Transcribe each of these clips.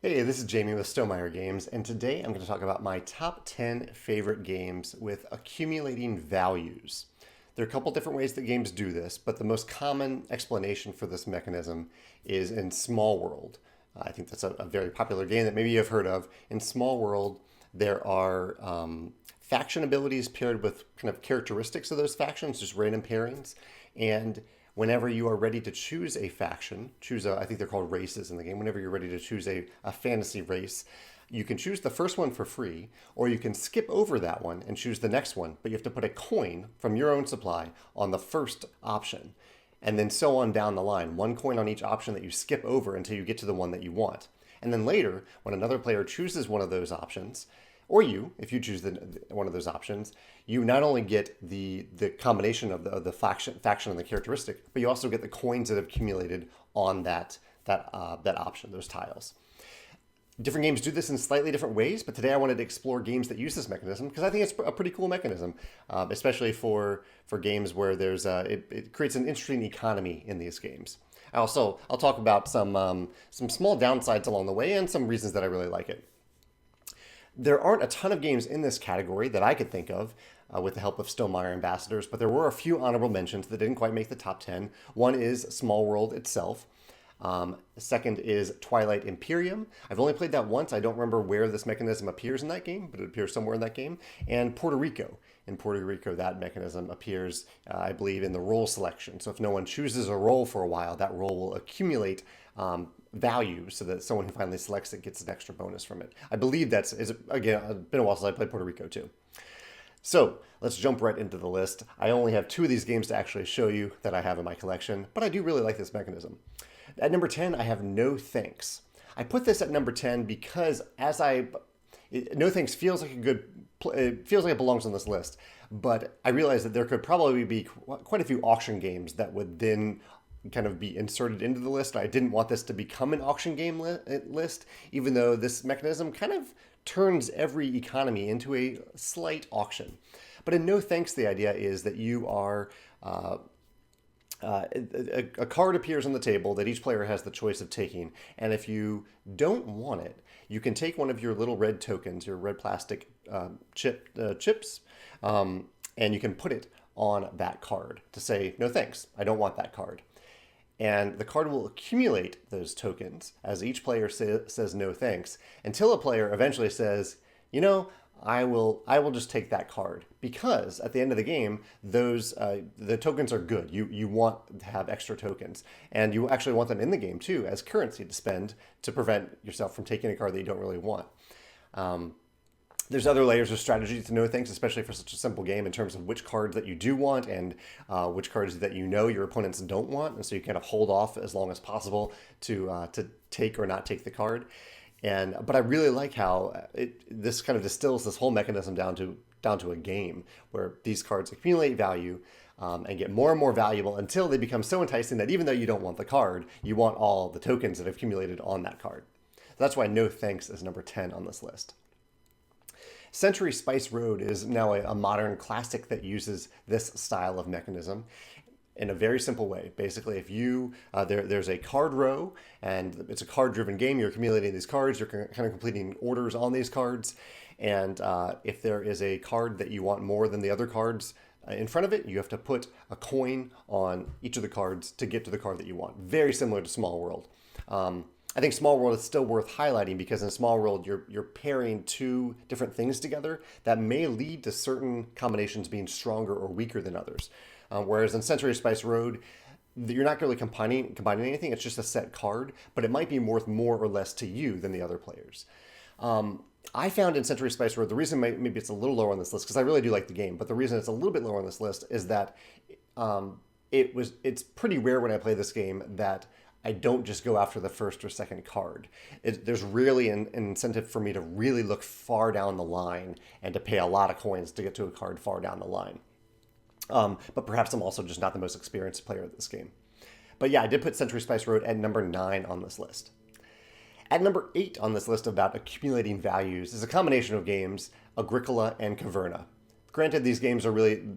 Hey, this is Jamie with Stonemeyer Games, and today I'm going to talk about my top 10 favorite games with accumulating values. There are a couple different ways that games do this, but the most common explanation for this mechanism is in Smallworld. I think that's a very popular game that maybe you've heard of. In Smallworld, there are faction abilities paired with kind of characteristics of those factions, just random pairings, and whenever you are ready to choose a faction, I think they're called races in the game. Whenever you're ready to choose a fantasy race, you can choose the first one for free, or you can skip over that one and choose the next one, but you have to put a coin from your own supply on the first option. And then so on down the line, one coin on each option that you skip over until you get to the one that you want. And then later, when another player chooses one of those options, or you, if you choose one of those options, you not only get the combination of the faction and the characteristic, but you also get the coins that have accumulated on that option, those tiles. Different games do this in slightly different ways, but today I wanted to explore games that use this mechanism because I think it's a pretty cool mechanism, especially for games where it creates an interesting economy in these games. I'll talk about some small downsides along the way and some reasons that I really like it. There aren't a ton of games in this category that I could think of with the help of Stonemeyer ambassadors, but there were a few honorable mentions that didn't quite make the top 10. One is Smallworld itself. Second is Twilight Imperium. I've only played that once. I don't remember where this mechanism appears in that game, but it appears somewhere in that game. And Puerto Rico. In Puerto Rico, that mechanism appears, I believe, in the role selection. So if no one chooses a role for a while, that role will accumulate value so that someone who finally selects it gets an extra bonus from it. I believe again, it's been a while since I played Puerto Rico too. So let's jump right into the list. I only have two of these games to actually show you that I have in my collection, but I do really like this mechanism. At number 10, I have No Thanks. I put this at number 10 because No Thanks feels like it feels like it belongs on this list, but I realized that there could probably be quite a few auction games that would then kind of be inserted into the list. I didn't want this to become an auction game list, even though this mechanism kind of turns every economy into a slight auction. But in No Thanks, the idea is that you are a card appears on the table that each player has the choice of taking, and if you don't want it, you can take one of your little red tokens, your red plastic chips, and you can put it on that card to say, no thanks, I don't want that card. And the card will accumulate those tokens as each player says no thanks until a player eventually says, I will just take that card, because at the end of the game, the tokens are good. You want to have extra tokens, and you actually want them in the game too as currency to spend to prevent yourself from taking a card that you don't really want. There's other layers of strategy to know things, especially for such a simple game, in terms of which cards that you do want and which cards that your opponents don't want, and so you kind of hold off as long as possible to take or not take the card. But I really like how this kind of distills this whole mechanism down to a game where these cards accumulate value and get more and more valuable until they become so enticing that even though you don't want the card, you want all the tokens that have accumulated on that card. That's why No Thanks is number 10 on this list. Century Spice Road is now a modern classic that uses this style of mechanism in a very simple way. Basically, if there's a card row, and it's a card-driven game, you're accumulating these cards, you're kind of completing orders on these cards, and if there is a card that you want more than the other cards in front of it, you have to put a coin on each of the cards to get to the card that you want. Very similar to Smallworld. I think Smallworld is still worth highlighting because in Smallworld you're pairing two different things together that may lead to certain combinations being stronger or weaker than others. Whereas in Century Spice Road, you're not really combining anything. It's just a set card, but it might be worth more or less to you than the other players. I found in Century Spice Road, the reason maybe it's a little lower on this list, because I really do like the game, but the reason it's a little bit lower on this list is that it's pretty rare when I play this game that I don't just go after the first or second card. There's really an incentive for me to really look far down the line and to pay a lot of coins to get to a card far down the line. But perhaps I'm also just not the most experienced player at this game. But yeah, I did put Century Spice Road at number 9 on this list. At number 8 on this list about accumulating values is a combination of games, Agricola and Caverna. Granted, these games are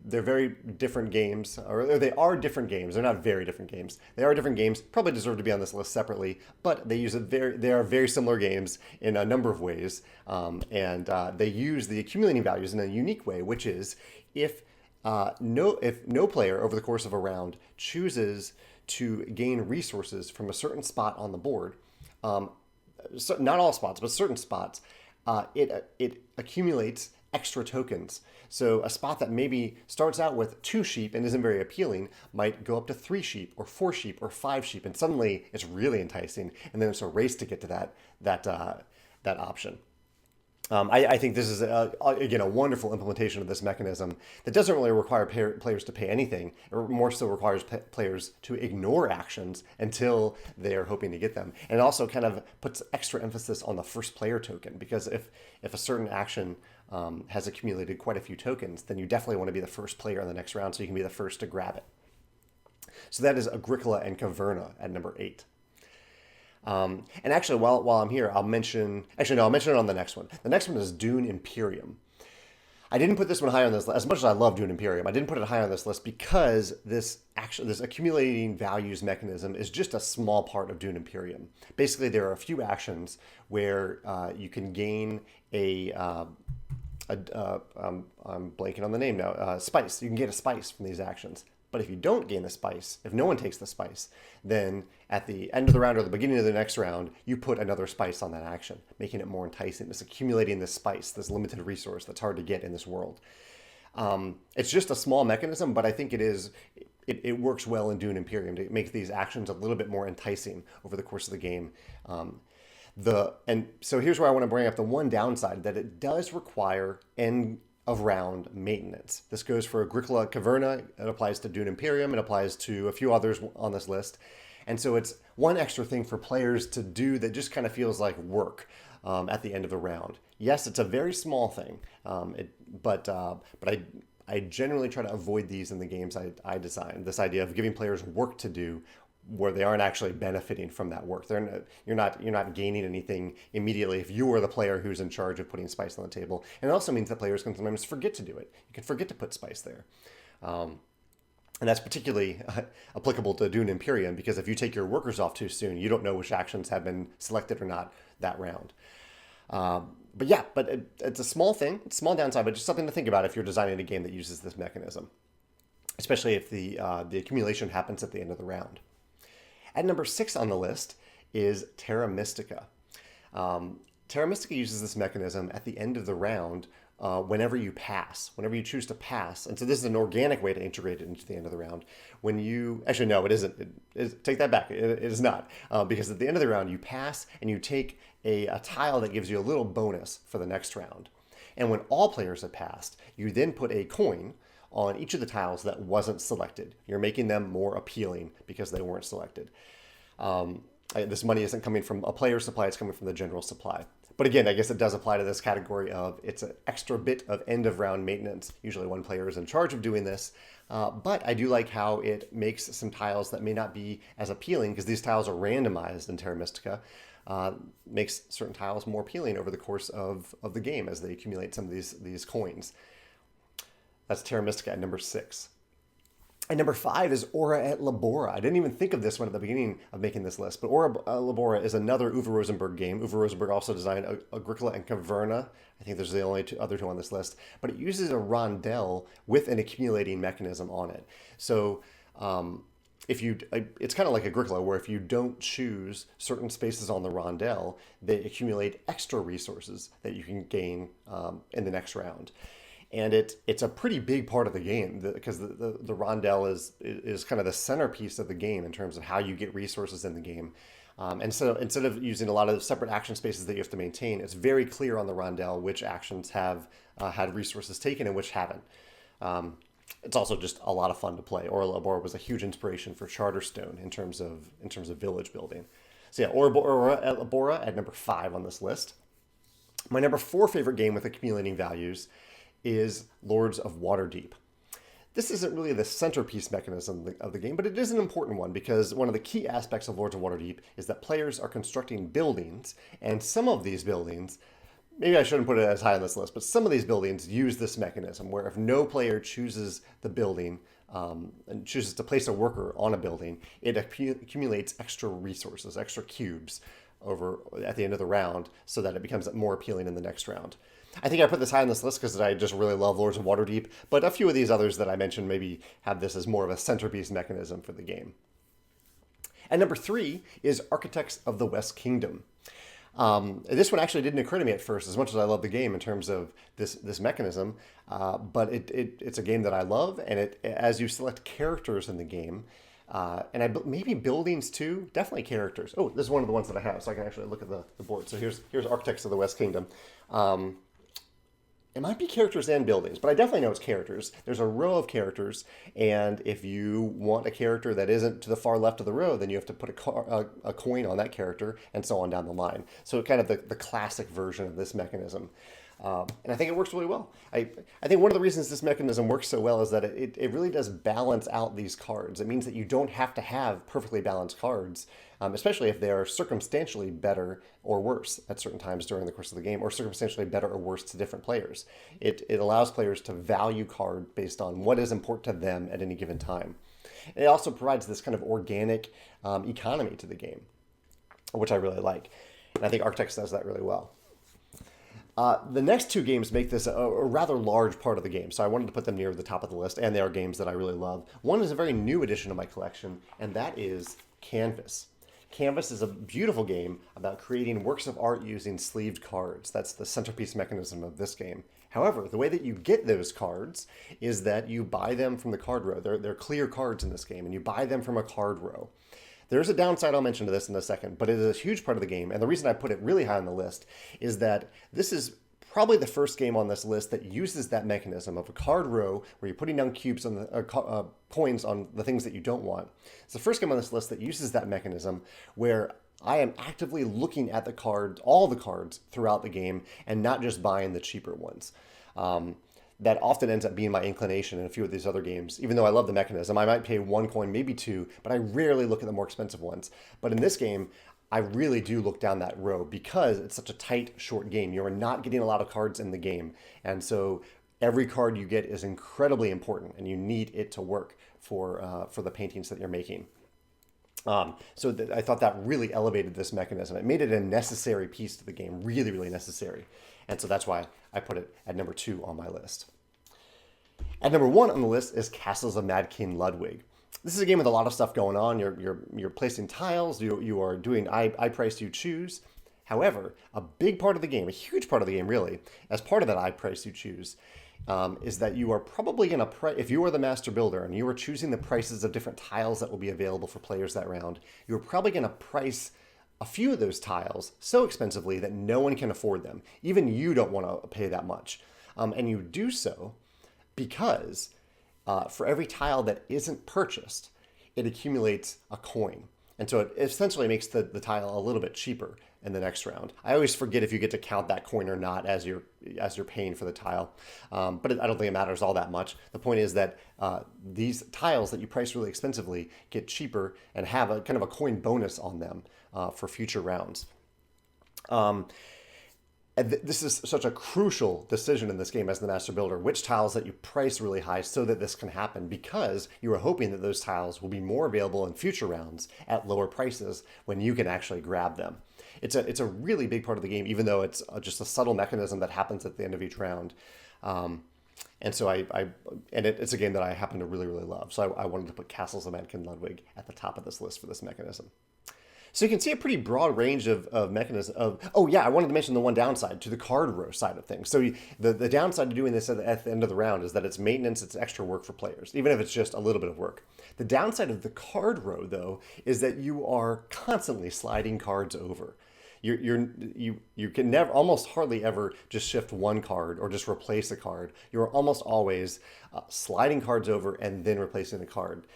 they're very different games, or they are different games. They're not very different games. They are different games, probably deserve to be on this list separately, but they are very similar games in a number of ways. And they use the accumulating values in a unique way, which is if no player over the course of a round chooses to gain resources from a certain spot on the board, so not all spots, but certain spots, it accumulates extra tokens. So a spot that maybe starts out with 2 sheep and isn't very appealing might go up to 3 sheep or 4 sheep or 5 sheep, and suddenly it's really enticing. And then it's a race to get to that option. I think this is, again, a wonderful implementation of this mechanism that doesn't really require players to pay anything, or more so requires players to ignore actions until they're hoping to get them. And it also kind of puts extra emphasis on the first player token, because if a certain action has accumulated quite a few tokens, then you definitely want to be the first player in the next round so you can be the first to grab it. So that is Agricola and Caverna at number 8. And actually, while I'm here, I'll mention it on the next one. The next one is Dune Imperium. I didn't put this one high on this list. As much as I love Dune Imperium, I didn't put it high on this list because this accumulating values mechanism is just a small part of Dune Imperium. Basically, there are a few actions where you can gain I'm blanking on the name now, spice. You can get a spice from these actions. But if you don't gain the spice, if no one takes the spice, then at the end of the round or the beginning of the next round, you put another spice on that action, making it more enticing. It's accumulating this spice, this limited resource that's hard to get in this world. It's just a small mechanism, but I think it works well in Dune Imperium to make these actions a little bit more enticing over the course of the game. And so here's where I want to bring up the one downside, that it does require end of round maintenance. This goes for Agricola, Caverna. It applies to Dune Imperium. It applies to a few others on this list. And so it's one extra thing for players to do that just kind of feels like work at the end of the round. Yes, it's a very small thing, but I generally try to avoid these in the games I design. This idea of giving players work to do where they aren't actually benefiting from that work. You're not gaining anything immediately if you are the player who's in charge of putting spice on the table. And it also means that players can sometimes forget to do it. You can forget to put spice there. And that's particularly applicable to Dune Imperium, because if you take your workers off too soon, you don't know which actions have been selected or not that round. It's a small thing, it's a small downside, but just something to think about if you're designing a game that uses this mechanism, especially if the accumulation happens at the end of the round. At number 6 on the list is Terra Mystica. Terra Mystica uses this mechanism at the end of the round whenever you choose to pass. And so this is an organic way to integrate it into the end of the round. Actually, no, it isn't. Take that back. It is not. Because at the end of the round, you pass and you take a tile that gives you a little bonus for the next round. And when all players have passed, you then put a coin on each of the tiles that wasn't selected. You're making them more appealing because they weren't selected. This money isn't coming from a player's supply, it's coming from the general supply. But again, I guess it does apply to this category of it's an extra bit of end of round maintenance. Usually one player is in charge of doing this. But I do like how it makes some tiles that may not be as appealing, because these tiles are randomized in Terra Mystica, makes certain tiles more appealing over the course of the game as they accumulate some of these coins. That's Terra Mystica at number 6. And number 5 is Aura et Labora. I didn't even think of this one at the beginning of making this list, but Aura Labora is another Uwe Rosenberg game. Uwe Rosenberg also designed Agricola and Caverna. I think there's the only other two on this list. But it uses a rondel with an accumulating mechanism on it. So it's kind of like Agricola, where if you don't choose certain spaces on the rondel, they accumulate extra resources that you can gain in the next round. And it's a pretty big part of the game, because the rondel is kind of the centerpiece of the game in terms of how you get resources in the game. And so instead of using a lot of separate action spaces that you have to maintain, it's very clear on the rondel which actions have had resources taken and which haven't. It's also just a lot of fun to play. Aura Labora was a huge inspiration for Charterstone in terms of village building. So yeah, Aura Labora at number 5 on this list. My number 4 favorite game with accumulating values is Lords of Waterdeep. This isn't really the centerpiece mechanism of the game, but it is an important one, because one of the key aspects of Lords of Waterdeep is that players are constructing buildings, and some of these buildings maybe I shouldn't put it as high on this list, but some of these buildings use this mechanism where if no player chooses the building and chooses to place a worker on a building, it accumulates extra resources, extra cubes over at the end of the round so that it becomes more appealing in the next round. I think I put this high on this list because I just really love Lords of Waterdeep, but a few of these others that I mentioned maybe have this as more of a centerpiece mechanism for the game. And number 3 is Architects of the West Kingdom. This one actually didn't occur to me at first, as much as I love the game in terms of this mechanism, but it's a game that I love, and as you select characters in the game, and maybe buildings too, definitely characters. Oh, this is one of the ones that I have, so I can actually look at the board. So here's Architects of the West Kingdom. It might be characters and buildings, but I definitely know it's characters. There's a row of characters, and if you want a character that isn't to the far left of the row, then you have to put a coin on that character, and so on down the line. So kind of the classic version of this mechanism. And I think it works really well. I think one of the reasons this mechanism works so well is that it really does balance out these cards. It means that you don't have to have perfectly balanced cards, especially if they are circumstantially better or worse at certain times during the course of the game, or circumstantially better or worse to different players. It allows players to value card based on what is important to them at any given time. It also provides this kind of organic economy to the game, which I really like. And I think Architects does that really well. The next 2 games make this a rather large part of the game, so I wanted to put them near the top of the list, and they are games that I really love. One is a very new addition to my collection, and that is Canvas. Canvas is a beautiful game about creating works of art using sleeved cards. That's the centerpiece mechanism of this game. However, the way that you get those cards is that you buy them from the card row. They're clear cards in this game, and you buy them from a card row. There's a downside I'll mention to this in a second, but it is a huge part of the game. And the reason I put it really high on the list is that this is probably the first game on this list that uses that mechanism of a card row where you're putting down cubes on coins on the things that you don't want. It's the first game on this list that uses that mechanism where I am actively looking at the cards, all the cards throughout the game, and not just buying the cheaper ones. That often ends up being my inclination in a few of these other games. Even though I love the mechanism, I might pay 1 coin, maybe 2, but I rarely look at the more expensive ones. But in this game, I really do look down that row because it's such a tight, short game. You are not getting a lot of cards in the game. And so every card you get is incredibly important, and you need it to work for the paintings that you're making. I thought that really elevated this mechanism. It made it a necessary piece to the game, really, really necessary. And so that's why I put it at number 2 on my list. At number 1 on the list is Castles of Mad King Ludwig. This is a game with a lot of stuff going on. You're placing tiles. You are doing I price you choose. However, a big part of the game, a huge part of the game really, as part of that I price you choose, is that you are probably going to if you are the master builder and you are choosing the prices of different tiles that will be available for players that round, you're probably going to price a few of those tiles so expensively that no one can afford them. Even you don't want to pay that much. And you do so because for every tile that isn't purchased, it accumulates a coin. And so it essentially makes the tile a little bit cheaper in the next round. I always forget if you get to count that coin or not as you're paying for the tile. But I don't think it matters all that much. The point is that these tiles that you price really expensively get cheaper and have a kind of a coin bonus on them for future rounds. And this is such a crucial decision in this game as the master builder, which tiles that you price really high so that this can happen, because you are hoping that those tiles will be more available in future rounds at lower prices when you can actually grab them. It's a really big part of the game, even though it's just a subtle mechanism that happens at the end of each round. And so it's a game that I happen to really, really love. So I wanted to put Castles of Mad King Ludwig at the top of this list for this mechanism. So you can see a pretty broad range of mechanisms oh yeah, I wanted to mention the one downside to the card row side of things. So the downside to doing this at the end of the round is that it's maintenance, it's extra work for players, even if it's just a little bit of work. The downside of the card row, though, is that you are constantly sliding cards over. You can never, almost hardly ever just shift one card or just replace a card. You're almost always sliding cards over and then replacing the card.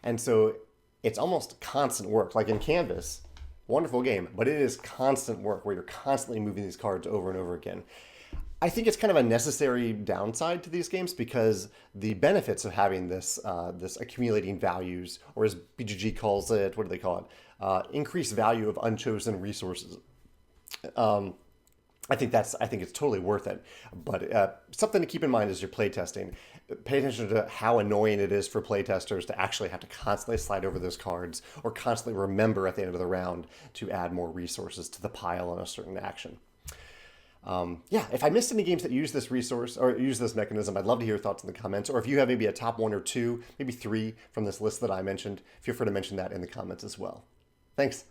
And so it's almost constant work. Like in Canvas, wonderful game, but it is constant work where you're constantly moving these cards over and over again. I think it's kind of a necessary downside to these games because the benefits of having this accumulating values, or as BGG calls it, what do they call it? Increased value of unchosen resources. I think it's totally worth it. But something to keep in mind as you're playtesting, pay attention to how annoying it is for playtesters to actually have to constantly slide over those cards or constantly remember at the end of the round to add more resources to the pile on a certain action. Yeah, if I missed any games that use this resource or use this mechanism, I'd love to hear your thoughts in the comments. Or if you have maybe a top one or two, maybe three from this list that I mentioned, feel free to mention that in the comments as well. Thanks.